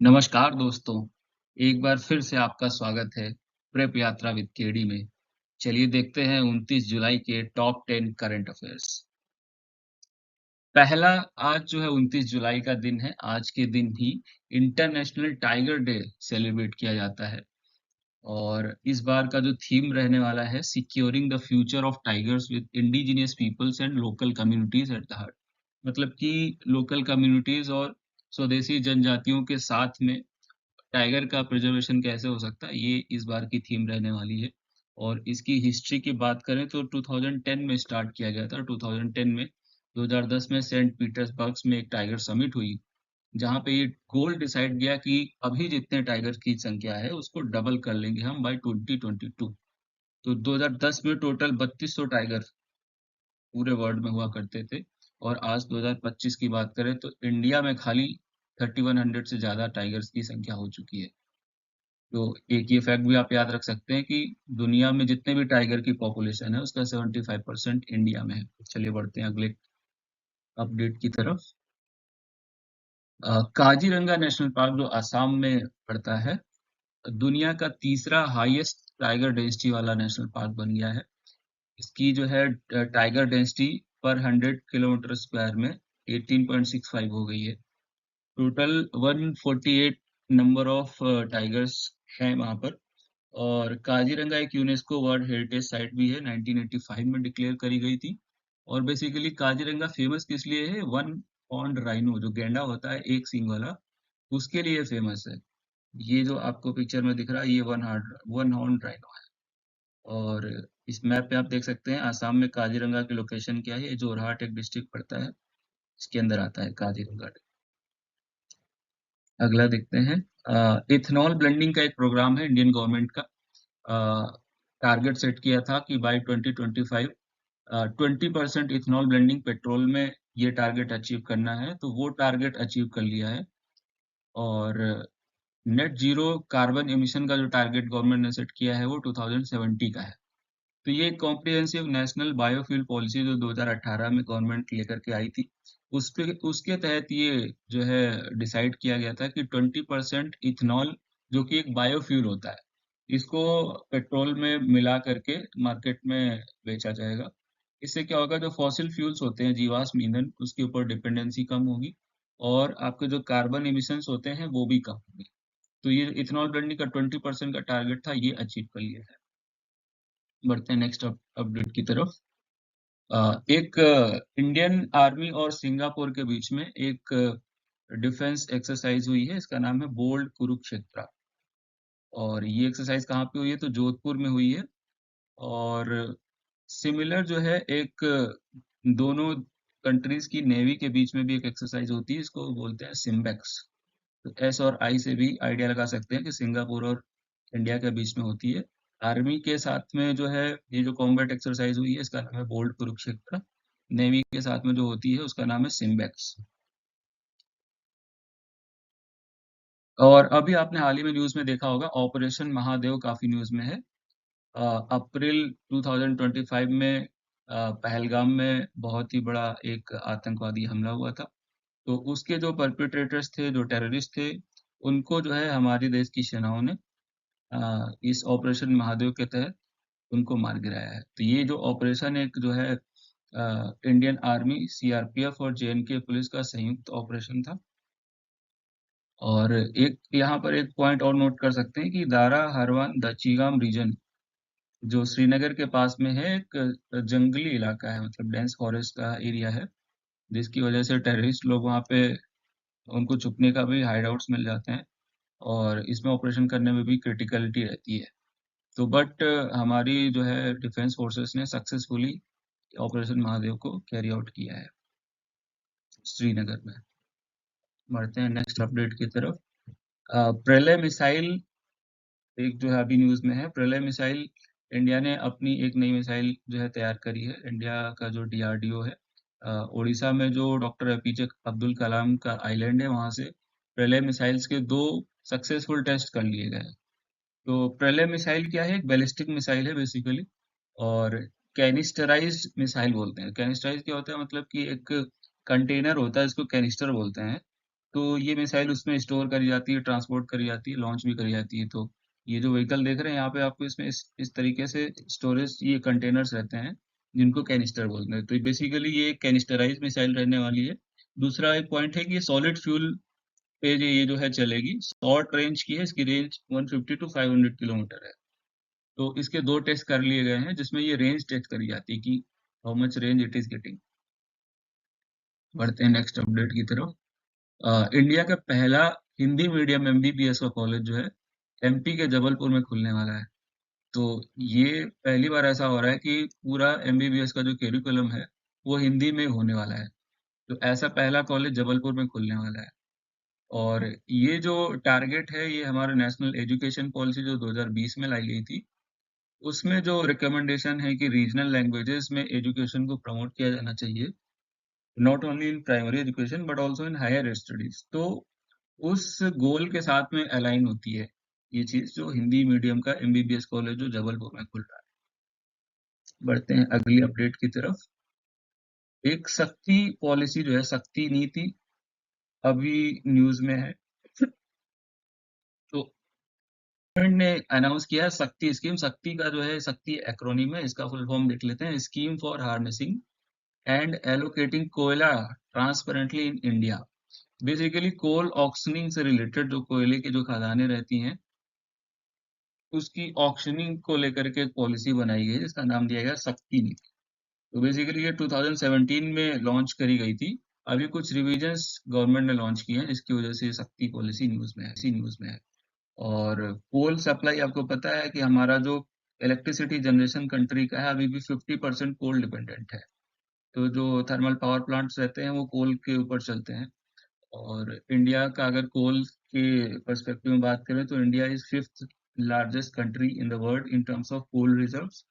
नमस्कार दोस्तों, एक बार फिर से आपका स्वागत है प्रेप यात्रा विद केडी में। चलिए देखते हैं 29 जुलाई के टॉप 10 करंट अफेयर्स। पहला आज जो है 29 जुलाई का दिन है। आज के दिन ही इंटरनेशनल टाइगर डे सेलिब्रेट किया जाता है और इस बार का जो थीम रहने वाला है securing the future of tigers with indigenous peoples and local communities at the heart. मतलब कि लोकल कम्युनिटीज और स्वदेशी जनजातियों के साथ में टाइगर का प्रिजर्वेशन कैसे हो सकता है, ये इस बार की थीम रहने वाली है। और इसकी हिस्ट्री की बात करें तो 2010 में स्टार्ट किया गया था। 2010 में 2010 में सेंट पीटर्सबर्ग में एक टाइगर समिट हुई, जहाँ पे ये गोल डिसाइड किया कि अभी जितने टाइगर की संख्या है उसको डबल कर लेंगे हम बाय 2022। तो 2010 में टोटल 3200 टाइगर पूरे वर्ल्ड में हुआ करते थे और आज 2025 की बात करें तो इंडिया में खाली 3100 से ज्यादा टाइगर्स की संख्या हो चुकी है। तो एक ये फैक्ट भी आप याद रख सकते हैं कि दुनिया में जितने भी टाइगर की पॉपुलेशन है उसका 75% इंडिया में है। चलिए बढ़ते हैं अगले अपडेट की तरफ। काजीरंगा नेशनल पार्क जो असम में पड़ता है, दुनिया का तीसरा हाईएस्ट टाइगर डेंसिटी वाला नेशनल पार्क बन गया है। इसकी जो है टाइगर डेंसिटी पर 100 किलोमीटर स्क्वायर में 18.65 हो गई है। टोटल 148 नंबर ऑफ टाइगर्स हैं वहां पर। और काजीरंगा एक यूनेस्को वर्ल्ड हेरिटेज साइट भी है, 1985 में डिक्लेयर करी गई थी। और बेसिकली काजीरंगा फेमस किस लिए है? वन हॉर्न्ड राइनो, जो गैंडा होता है एक सींग वाला, उसके लिए फेमस है। ये जो आपको पिक्चर में दिख रहा है ये वन हॉर्न राइनो है। और इस मैप पे आप देख सकते हैं आसाम में काजीरंगा की लोकेशन क्या है। ये जोरहाट एक डिस्ट्रिक्ट पड़ता है, इसके अंदर आता है काजीरंगा। अगला देखते हैं। इथेनॉल ब्लेंडिंग का एक प्रोग्राम है इंडियन गवर्नमेंट का। टारगेट सेट किया था कि बाय 2025 20% इथेनॉल ब्लेंडिंग पेट्रोल में ये टारगेट अचीव करना है, तो वो टारगेट अचीव कर लिया है। और नेट जीरो कार्बन एमिशन का जो टारगेट गवर्नमेंट ने सेट किया है वो 2070 का है। तो ये कॉम्प्रिहेंसिव नेशनल बायोफ्यूल पॉलिसी जो 2018 में गवर्नमेंट लेकर के आई थी, उस पे उसके तहत ये जो है डिसाइड किया गया था कि 20% इथेनॉल, जो कि एक बायोफ्यूल होता है, इसको पेट्रोल में मिला करके मार्केट में बेचा जाएगा। इससे क्या होगा, जो फॉसिल फ्यूल्स होते हैं जीवाश्म ईंधन, उसके ऊपर डिपेंडेंसी कम होगी और आपके जो कार्बन एमिशंस होते हैं वो भी कम होंगे। तो ये इथेनॉल ब्लेंडिंग का 20% का टारगेट था, ये अचीव कर लिया है। बढ़ते हैं नेक्स्ट अपडेट की तरफ। एक इंडियन आर्मी और सिंगापुर के बीच में एक डिफेंस एक्सरसाइज हुई है, इसका नाम है बोल्ड कुरुक्षेत्र। और ये एक्सरसाइज कहाँ पे हुई है? तो जोधपुर में हुई है। और सिमिलर जो है एक दोनों कंट्रीज की नेवी के बीच में भी एक एक्सरसाइज होती है, इसको बोलते हैं सिम्बेक्स। तो एस और आई से भी आइडिया लगा सकते हैं कि सिंगापुर और इंडिया के बीच में होती है। आर्मी के साथ में जो है ये जो कॉम्बैट एक्सरसाइज हुई है इसका नाम है बोल्ड कुरुक्षेत्र। नेवी के साथ में जो होती है उसका नाम है सिम्बेक्स। और अभी आपने हाल ही में न्यूज में देखा होगा ऑपरेशन महादेव काफी न्यूज में है। अप्रैल 2025 में पहलगाम में बहुत ही बड़ा एक आतंकवादी हमला हुआ था। तो उसके जो परपिट्रेटर्स थे, जो टेररिस्ट थे, उनको जो है हमारे देश की सेनाओं ने इस ऑपरेशन महादेव के तहत उनको मार गिराया है। तो ये जो ऑपरेशन एक जो है इंडियन आर्मी, सीआरपीएफ और जेएनके पुलिस का संयुक्त ऑपरेशन था। और एक यहाँ पर एक पॉइंट और नोट कर सकते हैं कि दारा हरवान दचीगाम रीजन जो श्रीनगर के पास में है, एक जंगली इलाका है, मतलब डेंस फॉरेस्ट का एरिया है, जिसकी वजह से टेररिस्ट लोग वहाँ पे उनको छुपने का भी हाइड आउट्स मिल जाते हैं और इसमें ऑपरेशन करने में भी क्रिटिकलिटी रहती है। तो बट हमारी जो है डिफेंस फोर्सेस ने सक्सेसफुली ऑपरेशन महादेव को कैरी आउट किया है श्रीनगर में। बढ़ते हैं नेक्स्ट अपडेट की तरफ। प्रलय मिसाइल एक जो है अभी न्यूज में है। प्रलय मिसाइल, इंडिया ने अपनी एक नई मिसाइल जो है तैयार करी है। इंडिया का जो डीआरडीओ है, उड़ीसा में जो डॉक्टर एपीजे अब्दुल कलाम का आइलैंड है, वहां से प्रलय मिसाइल्स के 2 सक्सेसफुल टेस्ट कर लिए गए। तो प्रलय मिसाइल क्या है? एक बैलिस्टिक मिसाइल है बेसिकली। और कैनिस्टराइज्ड मिसाइल बोलते हैं। कैनिस्टराइज क्या होता है? मतलब कि एक कंटेनर होता है, इसको कैनिस्टर बोलते हैं। तो ये मिसाइल उसमें स्टोर करी जाती है, ट्रांसपोर्ट करी जाती है, लॉन्च भी करी जाती है। तो ये जो व्हीकल देख रहे हैं यहाँ पे आपको इसमें इस तरीके से स्टोरेज ये कंटेनर्स रहते हैं, जिनको कैनिस्टर बोलते हैं। तो बेसिकली ये कैनिस्टराइज्ड मिसाइल रहने वाली है। दूसरा एक पॉइंट है कि ये सॉलिड फ्यूल पे ये जो है चलेगी। शॉर्ट रेंज की है, इसकी रेंज 150 टू 500 किलोमीटर है। तो इसके 2 टेस्ट कर लिए गए हैं, जिसमें ये रेंज टेस्ट करी जाती है कि how much range it is getting. बढ़ते हैं नेक्स्ट अपडेट की तरफ। इंडिया का पहला हिंदी मीडियम एमबीबीएस का कॉलेज जो है एमपी के जबलपुर में खुलने वाला है। तो ये पहली बार ऐसा हो रहा है कि पूरा एमबीबीएस का जो करिकुलम है वो हिंदी में होने वाला है। तो ऐसा पहला कॉलेज जबलपुर में खुलने वाला है। और ये जो टारगेट है ये हमारा नेशनल एजुकेशन पॉलिसी जो 2020 में लाई गई थी, उसमें जो रिकमेंडेशन है कि रीजनल लैंग्वेजेस में एजुकेशन को प्रमोट किया जाना चाहिए, not only in primary education but also in higher studies. तो उस गोल के साथ में अलाइन होती है ये चीज, जो हिंदी मीडियम का एमबीबीएस कॉलेज जो जबलपुर में खुल रहा है। बढ़ते हैं अगली अपडेट की तरफ। एक शक्ति पॉलिसी जो है, शक्ति नीति, अभी न्यूज में है। तो गवर्नमेंट ने अनाउंस किया है शक्ति स्कीम। शक्ति का जो है, शक्ति एक्रोनिम है, इसका फुल फॉर्म देख लेते हैं। Scheme for harnessing and allocating koyla transparently in India. Basically coal auctioning से रिलेटेड जो कोयले की जो खदानें रहती हैं, उसकी ऑक्शनिंग को लेकर के एक पॉलिसी बनाई गई है, जिसका नाम दिया गया शक्ति नीति। तो बेसिकली ये 2017 में लॉन्च करी गई थी। अभी कुछ रिविजन्स गवर्नमेंट ने लॉन्च किए हैं, इसकी वजह से शक्ति पॉलिसी न्यूज में है। और कोल सप्लाई, आपको पता है कि हमारा जो इलेक्ट्रिसिटी जनरेशन कंट्री का है, अभी भी 50% कोल डिपेंडेंट है। तो जो थर्मल पावर प्लांट्स रहते हैं वो कोल के ऊपर चलते हैं। और इंडिया का अगर कोल के पर्सपेक्टिव में बात करें तो India is fifth largest country in the world in terms of coal reserves.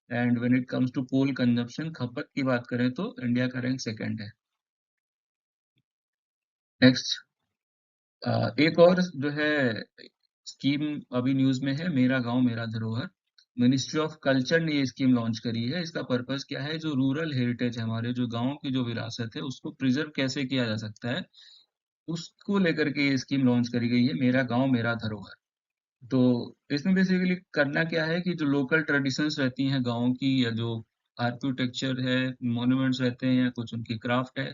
And when it comes to coal consumption, खपत की बात करें तो इंडिया का रैंक सेकंड है। नेक्स्ट, एक और जो है स्कीम अभी न्यूज में है, मेरा गांव मेरा धरोहर। मिनिस्ट्री ऑफ कल्चर ने ये स्कीम लॉन्च करी है। इसका पर्पस क्या है, जो रूरल हेरिटेज है, हमारे जो गांव की जो विरासत है, उसको प्रिजर्व कैसे किया जा सकता है, उसको लेकर के ये स्कीम लॉन्च करी गई है, मेरा गांव मेरा धरोहर। तो इसमें बेसिकली करना क्या है कि जो लोकल ट्रेडिशंस रहती हैं गाँव की, या जो आर्किटेक्चर है, मॉन्यूमेंट्स रहते हैं, या कुछ उनकी क्राफ्ट है,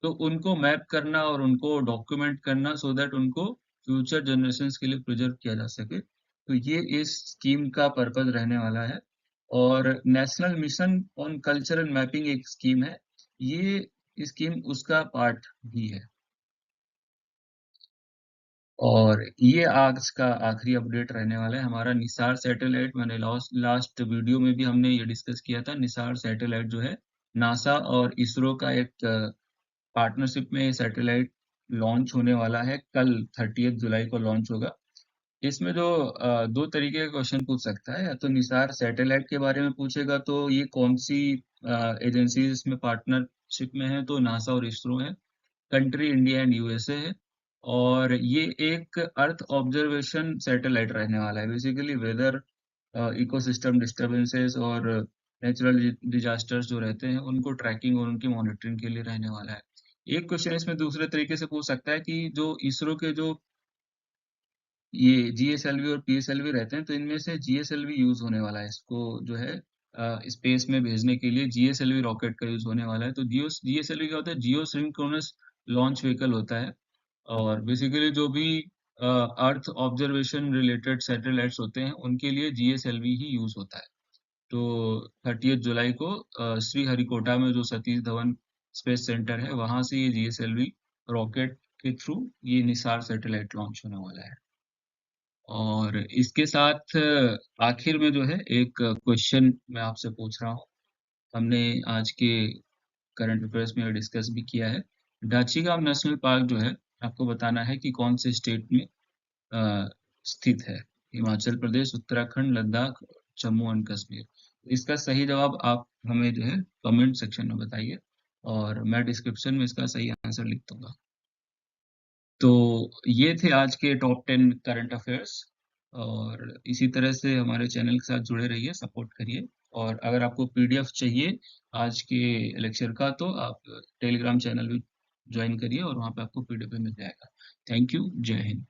तो उनको मैप करना और उनको डॉक्यूमेंट करना, सो दैट उनको फ्यूचर जनरेशंस के लिए प्रिजर्व किया जा सके। तो ये इस स्कीम का पर्पस रहने वाला है। और national mission on cultural mapping एक स्कीम है, ये स्कीम उसका पार्ट भी है। और ये आज का आखिरी अपडेट रहने वाला है हमारा निसार सैटेलाइट। मैंने लास्ट वीडियो में भी हमने ये डिस्कस किया था। निसार सैटेलाइट जो है, नासा और इसरो का एक पार्टनरशिप में ये सैटेलाइट लॉन्च होने वाला है। कल 30 जुलाई को लॉन्च होगा। इसमें जो दो तरीके का क्वेश्चन पूछ सकता है, या तो निसार सैटेलाइट के बारे में पूछेगा, तो ये कौन सी एजेंसी इसमें पार्टनरशिप में है, तो नासा और इसरो है। कंट्री इंडिया एंड यूएसए है। और ये एक अर्थ ऑब्जर्वेशन सैटेलाइट रहने वाला है। बेसिकली वेदर, इकोसिस्टम डिस्टरबेंसेस और नेचुरल डिजास्टर्स जो रहते हैं, उनको ट्रैकिंग और उनकी मॉनिटरिंग के लिए रहने वाला है। एक क्वेश्चन इसमें दूसरे तरीके से पूछ सकता है कि जो इसरो के जो ये जीएसएलवी और पीएसएलवी रहते हैं, तो इनमें से जीएसएलवी यूज होने वाला है। इसको जो है स्पेस में भेजने के लिए जीएसएलवी रॉकेट का यूज होने वाला है। तो जीएसएलवी क्या होता है, जियो सिंक्रोनस लॉन्च व्हीकल होता है। और बेसिकली जो भी अर्थ ऑब्जर्वेशन रिलेटेड सैटेलाइट्स होते हैं, उनके लिए जीएसएलवी ही यूज होता है। तो 30 जुलाई को श्रीहरिकोटा में जो सतीश धवन स्पेस सेंटर है, वहां से ये जीएसएलवी रॉकेट के थ्रू ये निसार सैटेलाइट लॉन्च होने वाला है। और इसके साथ आखिर में जो है एक क्वेश्चन मैं आपसे पूछ रहा हूँ। हमने आज के करंट अफेयर्स में डिस्कस भी किया है। डाचीगाम नेशनल पार्क जो है, आपको बताना है कि कौन से स्टेट में अ, स्थित है। हिमाचल प्रदेश, उत्तराखंड, लद्दाख, जम्मू एंड कश्मीर। इसका सही जवाब आप हमें जो है कमेंट सेक्शन में बताइए, और मैं डिस्क्रिप्शन में इसका सही आंसर लिख दूंगा। तो ये थे आज के टॉप 10 करंट अफेयर्स। और इसी तरह से हमारे चैनल के साथ जुड़े रहिए, सपोर्ट करिए। और अगर आपको पीडीएफ चाहिए आज के लेक्चर का, तो आप टेलीग्राम चैनल भी ज्वाइन करिए और वहाँ पे आपको पीडीएफ मिल जाएगा। थैंक यू, जय हिंद।